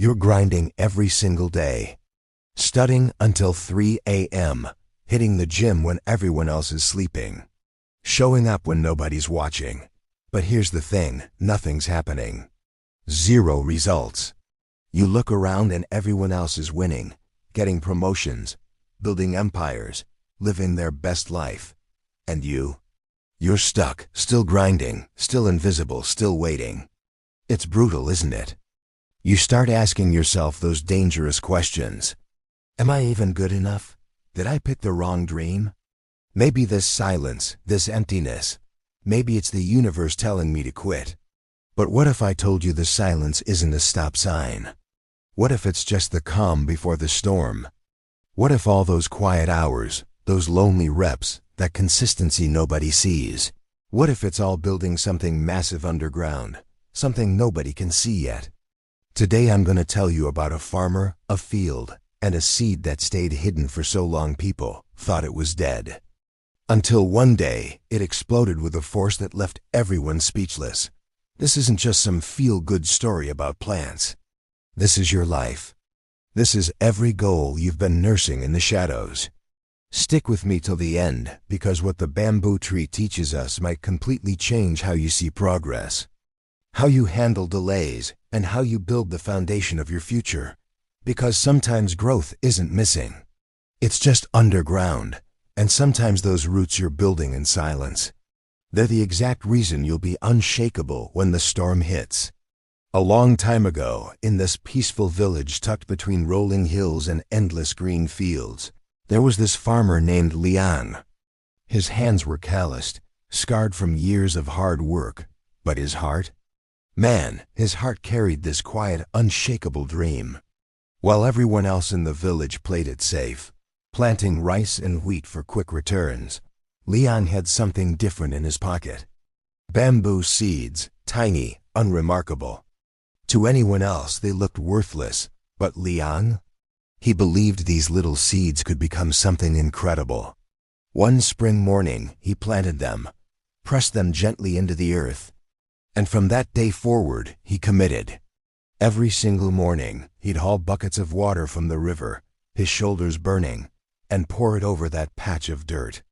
You're grinding every single day, studying until 3 a.m., hitting the gym when everyone else is sleeping, showing up when nobody's watching. But here's the thing, nothing's happening. Zero results. You look around and everyone else is winning, getting promotions, building empires, living their best life. And you're stuck, still grinding, still invisible, still waiting. It's brutal, isn't it? You start asking yourself those dangerous questions. Am I even good enough? Did I pick the wrong dream? Maybe this silence, this emptiness, maybe it's the universe telling me to quit. But what if I told you the silence isn't a stop sign? What if it's just the calm before the storm? What if all those quiet hours, those lonely reps, that consistency nobody sees? What if it's all building something massive underground, something nobody can see yet? Today I'm going to tell you about a farmer, a field, and a seed that stayed hidden for so long people thought it was dead. Until one day, it exploded with a force that left everyone speechless. This isn't just some feel-good story about plants. This is your life. This is every goal you've been nursing in the shadows. Stick with me till the end, because what the bamboo tree teaches us might completely change how you see progress, how you handle delays, and how you build the foundation of your future. Because sometimes growth isn't missing. It's just underground, and sometimes those roots you're building in silence, they're the exact reason you'll be unshakable when the storm hits. A long time ago, in this peaceful village tucked between rolling hills and endless green fields, there was this farmer named Liang. His hands were calloused, scarred from years of hard work, but his heart? Man, his heart carried this quiet, unshakable dream. While everyone else in the village played it safe, planting rice and wheat for quick returns, Liang had something different in his pocket. Bamboo seeds, tiny, unremarkable. To anyone else they looked worthless, but Liang? He believed these little seeds could become something incredible. One spring morning he planted them, pressed them gently into the earth, and from that day forward he committed. Every single morning he'd haul buckets of water from the river, his shoulders burning, and pour it over that patch of dirt.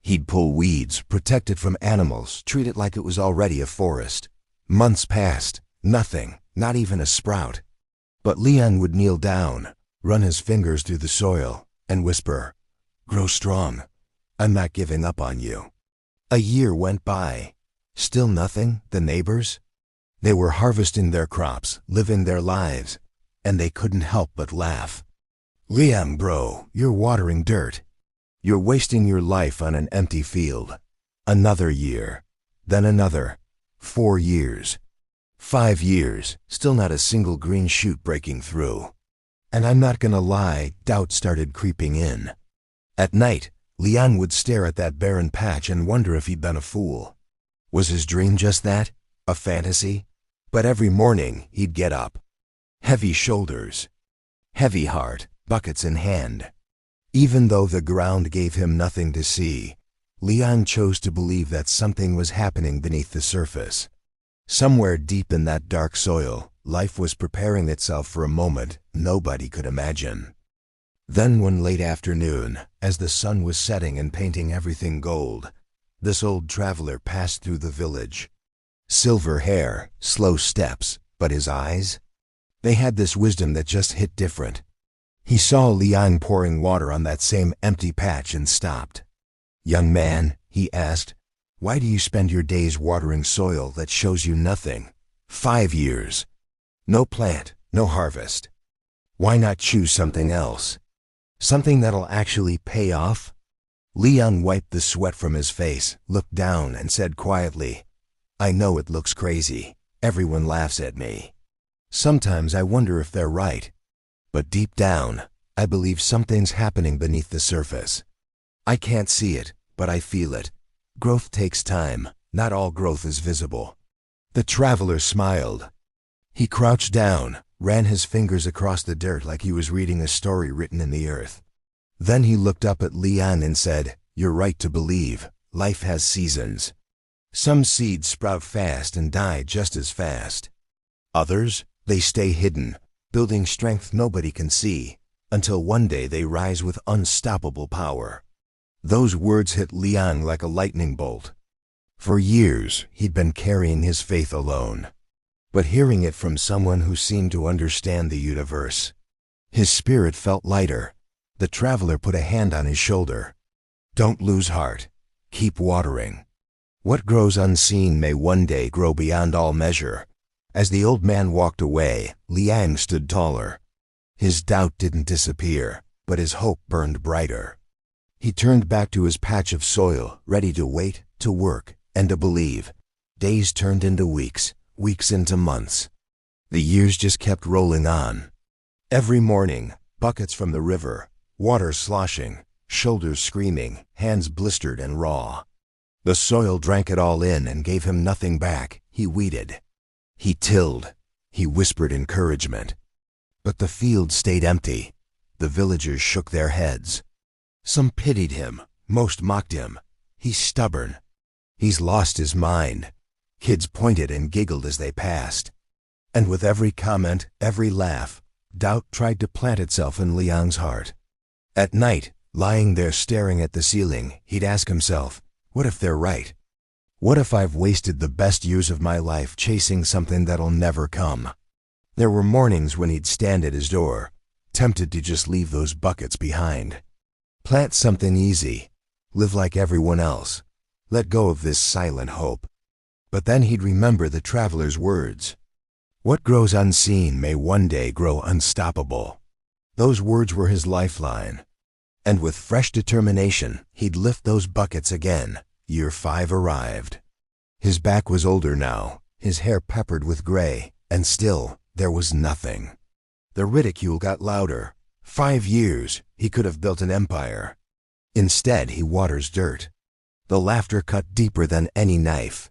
He'd pull weeds, protect it from animals, treat it like it was already a forest. Months passed, nothing, not even a sprout. But Liang would kneel down, run his fingers through the soil, and whisper, "Grow strong. I'm not giving up on you." A year went by. Still nothing, the neighbors? They were harvesting their crops, living their lives, and they couldn't help but laugh. "Liang, bro, you're watering dirt. You're wasting your life on an empty field." Another year, then another. 4 years. 5 years, still not a single green shoot breaking through. And I'm not gonna lie, doubt started creeping in. At night, Liang would stare at that barren patch and wonder if he'd been a fool. Was his dream just that? A fantasy? But every morning he'd get up. Heavy shoulders, heavy heart, buckets in hand. Even though the ground gave him nothing to see, Liang chose to believe that something was happening beneath the surface. Somewhere deep in that dark soil, life was preparing itself for a moment nobody could imagine. Then one late afternoon, as the sun was setting and painting everything gold, this old traveler passed through the village. Silver hair, slow steps, but his eyes? They had this wisdom that just hit different. He saw Liang pouring water on that same empty patch and stopped. "Young man," he asked, "why do you spend your days watering soil that shows you nothing? 5 years. No plant, no harvest. Why not choose something else? Something that'll actually pay off?" Liang wiped the sweat from his face, looked down, and said quietly, "I know it looks crazy. Everyone laughs at me. Sometimes I wonder if they're right. But deep down, I believe something's happening beneath the surface. I can't see it, but I feel it. Growth takes time. Not all growth is visible." The traveler smiled. He crouched down, ran his fingers across the dirt like he was reading a story written in the earth. Then he looked up at Liang and said, "You're right to believe. Life has seasons. Some seeds sprout fast and die just as fast. Others, they stay hidden, building strength nobody can see, until one day they rise with unstoppable power. Those words hit Liang like a lightning bolt. For years, he'd been carrying his faith alone. But hearing it from someone who seemed to understand the universe, his spirit felt lighter. The traveler put a hand on his shoulder. Don't lose heart. Keep watering. What grows unseen may one day grow beyond all measure. As the old man walked away, Liang stood taller. His doubt didn't disappear, but his hope burned brighter. He turned back to his patch of soil, ready to wait, to work, and to believe. Days turned into weeks, weeks into months. The years just kept rolling on. Every morning, buckets from the river, water sloshing, shoulders screaming, hands blistered and raw. The soil drank it all in and gave him nothing back. He weeded. He tilled. He whispered encouragement. But the field stayed empty. The villagers shook their heads. Some pitied him, most mocked him. He's stubborn. He's lost his mind. Kids pointed and giggled as they passed. And with every comment, every laugh, doubt tried to plant itself in Liang's heart. At night, lying there staring at the ceiling, he'd ask himself, what if they're right? What if I've wasted the best years of my life chasing something that'll never come? There were mornings when he'd stand at his door, tempted to just leave those buckets behind. Plant something easy. Live like everyone else. Let go of this silent hope. But then he'd remember the traveler's words. What grows unseen may one day grow unstoppable. Those words were his lifeline. And with fresh determination, he'd lift those buckets again. Year 5 arrived. His back was older now, his hair peppered with gray, and still, there was nothing. The ridicule got louder. 5 years, he could have built an empire. Instead, he waters dirt. The laughter cut deeper than any knife.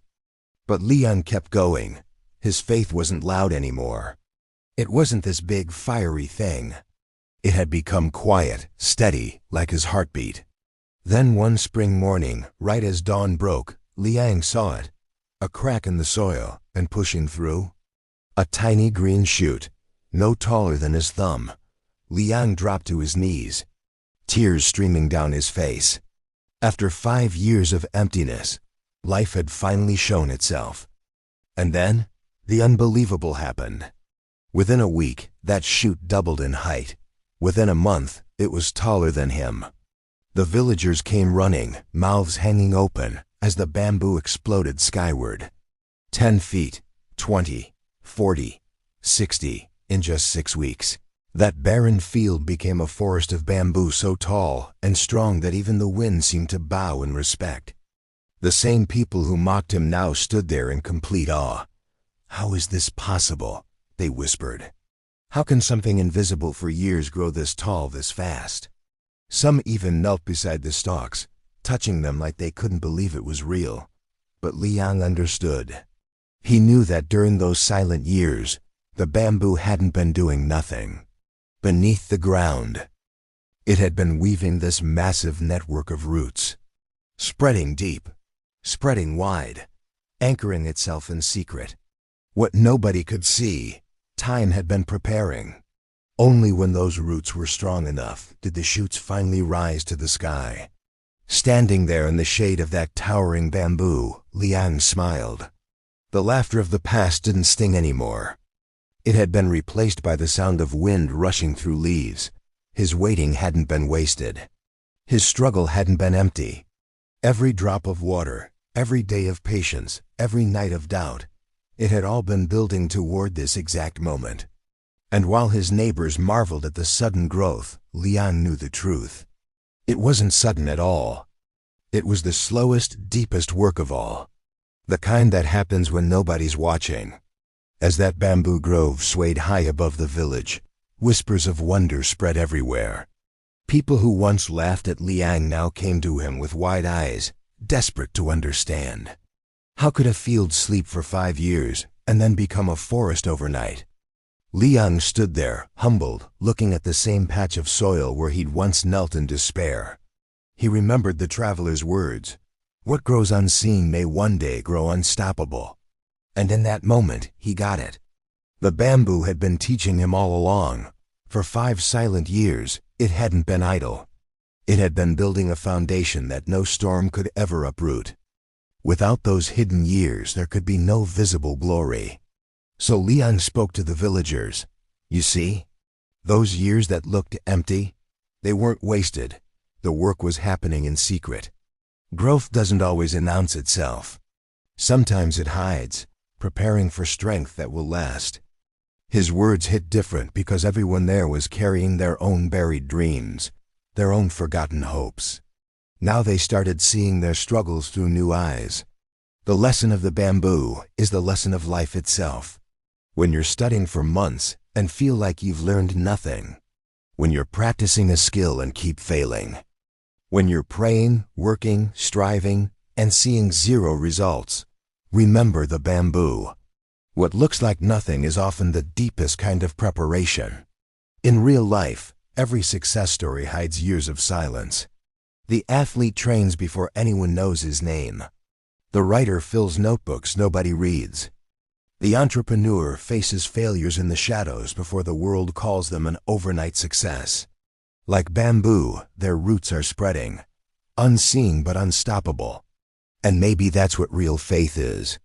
But Liang kept going. His faith wasn't loud anymore. It wasn't this big, fiery thing. It had become quiet, steady, like his heartbeat. Then one spring morning, right as dawn broke, Liang saw it. A crack in the soil, and pushing through, a tiny green shoot, no taller than his thumb. Liang dropped to his knees, tears streaming down his face. After 5 years of emptiness, life had finally shown itself. And then, the unbelievable happened. Within a week, that shoot doubled in height. Within a month, it was taller than him. The villagers came running, mouths hanging open, as the bamboo exploded skyward. 10 feet, 20, 40, 60, in just 6 weeks. That barren field became a forest of bamboo so tall and strong that even the wind seemed to bow in respect. The same people who mocked him now stood there in complete awe. How is this possible? They whispered. How can something invisible for years grow this tall this fast? Some even knelt beside the stalks, touching them like they couldn't believe it was real. But Liang understood. He knew that during those silent years, the bamboo hadn't been doing nothing. Beneath the ground, it had been weaving this massive network of roots, spreading deep, spreading wide, anchoring itself in secret. What nobody could see, time had been preparing. Only when those roots were strong enough did the shoots finally rise to the sky. Standing there in the shade of that towering bamboo, Liang smiled. The laughter of the past didn't sting anymore. It had been replaced by the sound of wind rushing through leaves. His waiting hadn't been wasted. His struggle hadn't been empty. Every drop of water, every day of patience, every night of doubt, it had all been building toward this exact moment. And while his neighbors marveled at the sudden growth, Liang knew the truth. It wasn't sudden at all. It was the slowest, deepest work of all. The kind that happens when nobody's watching. As that bamboo grove swayed high above the village, whispers of wonder spread everywhere. People who once laughed at Liang now came to him with wide eyes, desperate to understand. How could a field sleep for 5 years and then become a forest overnight? Liang stood there, humbled, looking at the same patch of soil where he'd once knelt in despair. He remembered the traveler's words, "What grows unseen may one day grow unstoppable." And in that moment, he got it. The bamboo had been teaching him all along. For 5 silent years, it hadn't been idle. It had been building a foundation that no storm could ever uproot. Without those hidden years, there could be no visible glory. So Liang spoke to the villagers. You see, those years that looked empty, they weren't wasted. The work was happening in secret. Growth doesn't always announce itself. Sometimes it hides, preparing for strength that will last. His words hit different because everyone there was carrying their own buried dreams, their own forgotten hopes. Now they started seeing their struggles through new eyes. The lesson of the bamboo is the lesson of life itself. When you're studying for months and feel like you've learned nothing. When you're practicing a skill and keep failing. When you're praying, working, striving, and seeing 0 results, remember the bamboo. What looks like nothing is often the deepest kind of preparation. In real life, every success story hides years of silence. The athlete trains before anyone knows his name. The writer fills notebooks nobody reads. The entrepreneur faces failures in the shadows before the world calls them an overnight success. Like bamboo, their roots are spreading, unseen but unstoppable. And maybe that's what real faith is.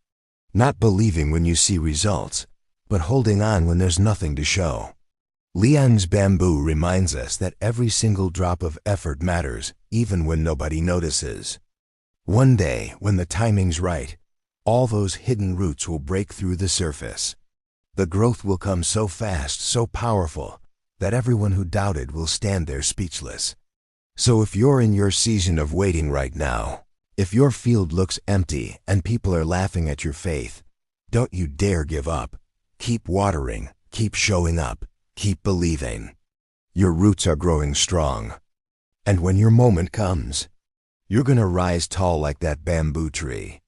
Not believing when you see results, but holding on when there's nothing to show. Liang's bamboo reminds us that every single drop of effort matters, even when nobody notices. One day, when the timing's right, all those hidden roots will break through the surface. The growth will come so fast, so powerful, that everyone who doubted will stand there speechless. So if you're in your season of waiting right now, if your field looks empty and people are laughing at your faith, don't you dare give up. Keep watering, keep showing up, keep believing. Your roots are growing strong. And when your moment comes, you're gonna rise tall like that bamboo tree.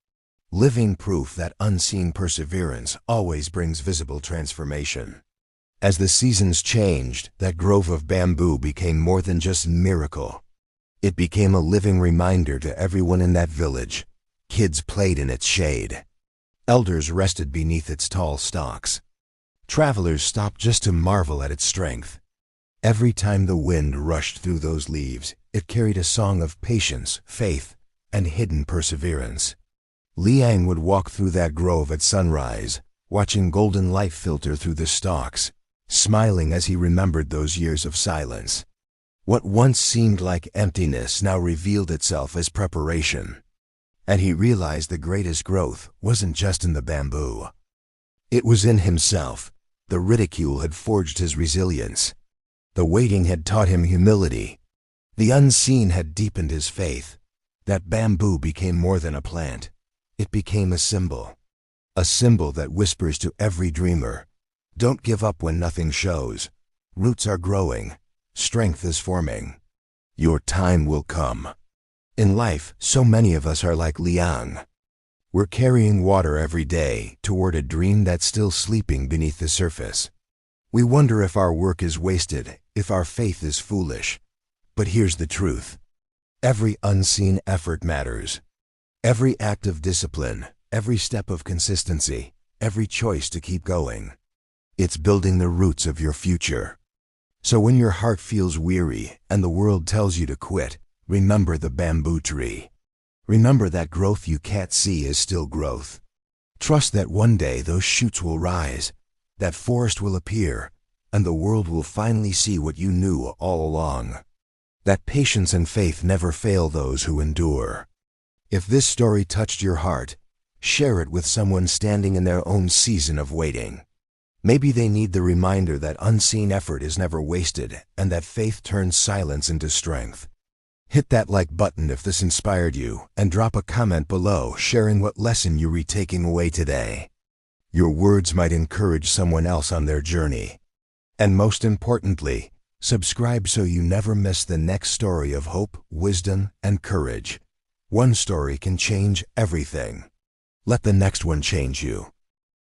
Living proof that unseen perseverance always brings visible transformation. As the seasons changed, that grove of bamboo became more than just a miracle. It became a living reminder to everyone in that village. Kids played in its shade. Elders rested beneath its tall stalks. Travelers stopped just to marvel at its strength. Every time the wind rushed through those leaves, it carried a song of patience, faith, and hidden perseverance. Liang would walk through that grove at sunrise, watching golden light filter through the stalks, smiling as he remembered those years of silence. What once seemed like emptiness now revealed itself as preparation. And he realized the greatest growth wasn't just in the bamboo. It was in himself. The ridicule had forged his resilience. The waiting had taught him humility. The unseen had deepened his faith. That bamboo became more than a plant. It became a symbol that whispers to every dreamer, don't give up when nothing shows. Roots are growing. Strength is forming. Your time will come. In life, so many of us are like Liang. We're carrying water every day toward a dream that's still sleeping beneath the surface. We wonder if our work is wasted, if our faith is foolish. But here's the truth. Every unseen effort matters. Every act of discipline, every step of consistency, every choice to keep going. It's building the roots of your future. So when your heart feels weary and the world tells you to quit, remember the bamboo tree. Remember that growth you can't see is still growth. Trust that one day those shoots will rise, that forest will appear, and the world will finally see what you knew all along. That patience and faith never fail those who endure. If this story touched your heart, share it with someone standing in their own season of waiting. Maybe they need the reminder that unseen effort is never wasted and that faith turns silence into strength. Hit that like button if this inspired you and drop a comment below sharing what lesson you're taking away today. Your words might encourage someone else on their journey. And most importantly, subscribe so you never miss the next story of hope, wisdom, and courage. One story can change everything. Let the next one change you.